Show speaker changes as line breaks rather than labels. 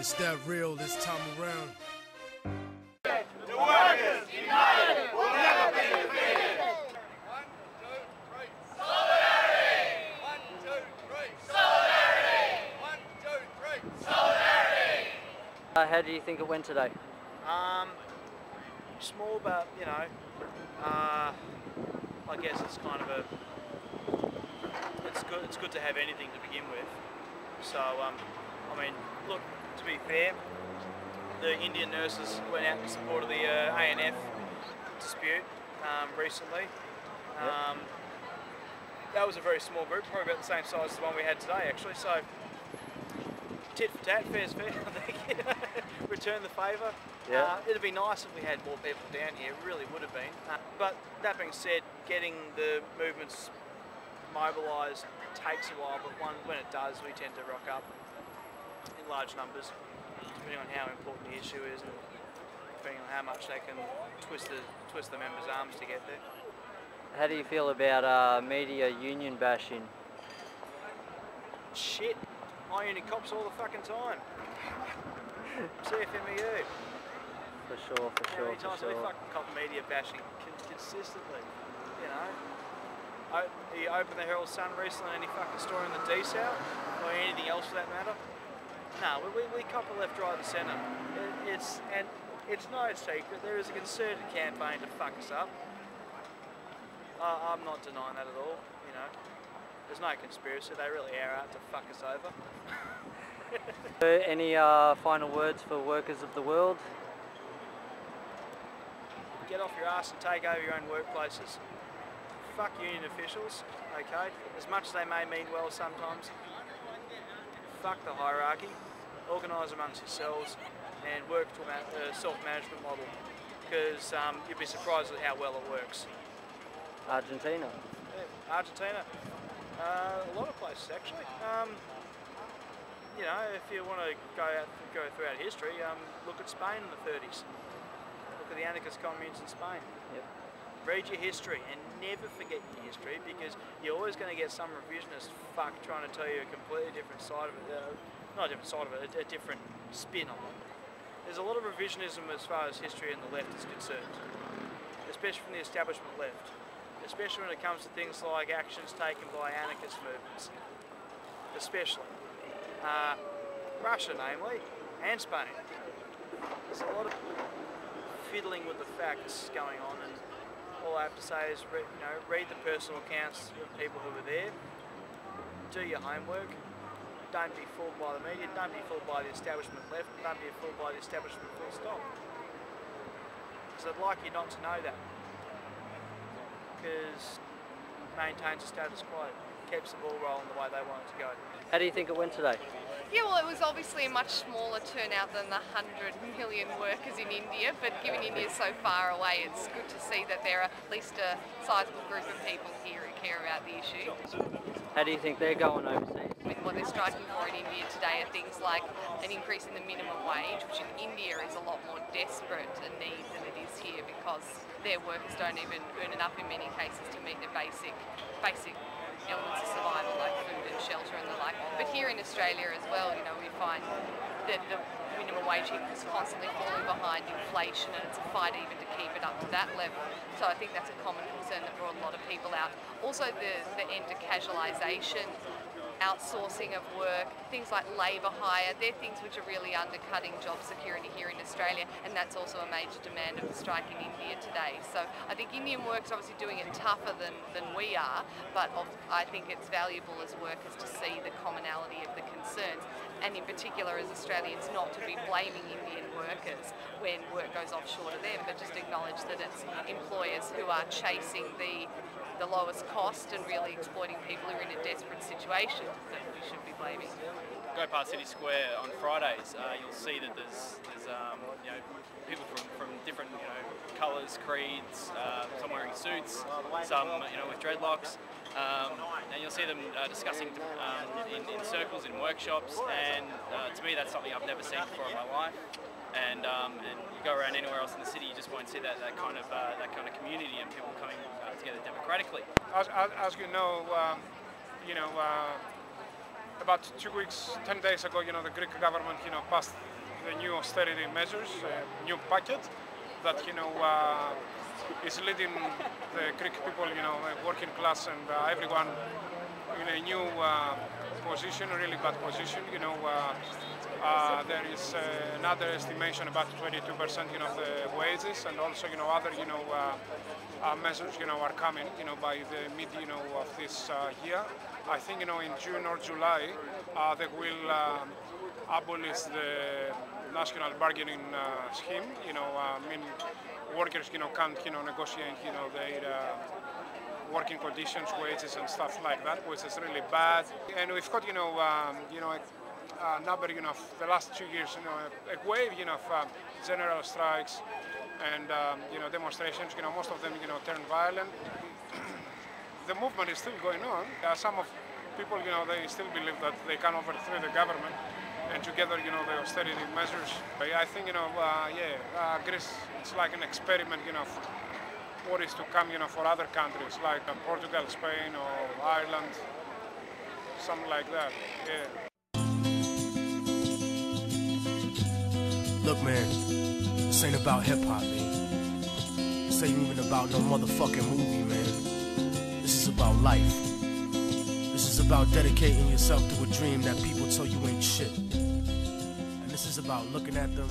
It's that real this time around.
The workers united will never be defeated.
1, 2, 3.
Solidarity!
1, 2, 3.
Solidarity!
1, 2, 3.
Solidarity!
How do you think it went today?
Small, but you know, I guess it's kind of it's good to have anything to begin with. So I mean, look, to be fair, the Indian nurses went out in support of the ANF dispute recently. That was a very small group, probably about the same size as the one we had today actually, so tit for tat, fair's fair, I think. Return the favour.
Yeah.
It'd be nice if we had more people down here, it really would have been. But that being said, getting the movements mobilised takes a while, but when it does, we tend to rock up in large numbers, depending on how important the issue is and depending on how much they can twist the members' arms to get there.
How do you feel about media union bashing?
Shit, my union cops all the fucking time. CFMEU.
For sure, for
How
sure,
many times
for
have we
sure.
fucking cop media bashing consistently? You know, you open the Herald Sun recently, any fucking story in the D-South or anything else for that matter. No, we cop a left, right, and centre. It's no secret there is a concerted campaign to fuck us up. I'm not denying that at all. You know, there's no conspiracy. They really are out to fuck us over.
Any final words for workers of the world?
Get off your ass and take over your own workplaces. Fuck union officials, okay? As much as they may mean well sometimes. Fuck the hierarchy. Organise amongst yourselves and work to a self-management model, because you'd be surprised at how well it works.
Argentina?
Yeah, Argentina. A lot of places actually. You know, if you want to go throughout history, look at Spain in the 30s. Look at the anarchist communes in Spain.
Yep.
Read your history and never forget your history, because you're always going to get some revisionist fuck trying to tell you a completely different side of it. Not a different side of it, a different spin on it. There's a lot of revisionism as far as history and the left is concerned, especially from the establishment left, especially when it comes to things like actions taken by anarchist movements, especially. Russia, namely, and Spain. There's a lot of fiddling with the facts going on, and all I have to say is, read the personal accounts of people who were there, do your homework, don't be fooled by the media, don't be fooled by the establishment left, don't be fooled by the establishment full stop. Because I'd like you not to know that, because it maintains the status quo, keeps the ball rolling the way they want it to go.
How do you think it went today?
Yeah, well, it was obviously a much smaller turnout than the 100 million workers in India, but given India's so far away, it's good to see that there are at least a sizable group of people here who care about the issue.
How do you think they're going overseas?
With what they're striking for in India today are things like an increase in the minimum wage, which in India is a lot more desperate a need than it is here, because their workers don't even earn enough in many cases to meet their basic elements of survival, like food and shelter and the like. But here in Australia as well, you know, we find that the minimum wage is constantly falling behind inflation, and it's a fight even to keep it up to that level. So I think that's a common concern that brought a lot of people out. Also the end to casualisation, outsourcing of work, things like labour hire, they're things which are really undercutting job security here in Australia, and that's also a major demand of the strike in India today. So I think Indian workers are obviously doing it tougher than we are, but I think it's valuable as workers to see the commonality of the concerns, and in particular as Australians not to be blaming Indian workers when work goes offshore to them, but just acknowledge that it's employers who are chasing the lowest cost and really exploiting people who are in a desperate situation that we should be blaming.
Go past City Square on Fridays, you'll see that there's people from different colours, creeds, some wearing suits, some with dreadlocks, and you'll see them discussing in circles in workshops, and to me that's something I've never seen before in my life. And you go around anywhere else in the city, you just won't see that kind of community and people coming together democratically.
As you know, about 2 weeks, 10 days ago, the Greek government, passed the new austerity measures, new packet that is leading the Greek people, working class and everyone in a new position, a really bad position. There is another estimation about 22% of the wages, and also other measures are coming by the mid of this year. I think in June or July they will abolish the national bargaining scheme. Workers can't negotiate their working conditions, wages and stuff like that, which is really bad. And we've got a number of the last 2 years, a wave of general strikes and demonstrations. Most of them turn violent. The movement is still going on. Some of people they still believe that they can overthrow the government, and together the austerity measures. I think Greece, it's like an experiment of what is to come for other countries like Portugal, Spain or Ireland, something like that. Yeah.
Look, man, this ain't about hip-hop, man. This ain't even about no motherfucking movie, man. This is about life. This is about dedicating yourself to a dream that people tell you ain't shit. And this is about looking at them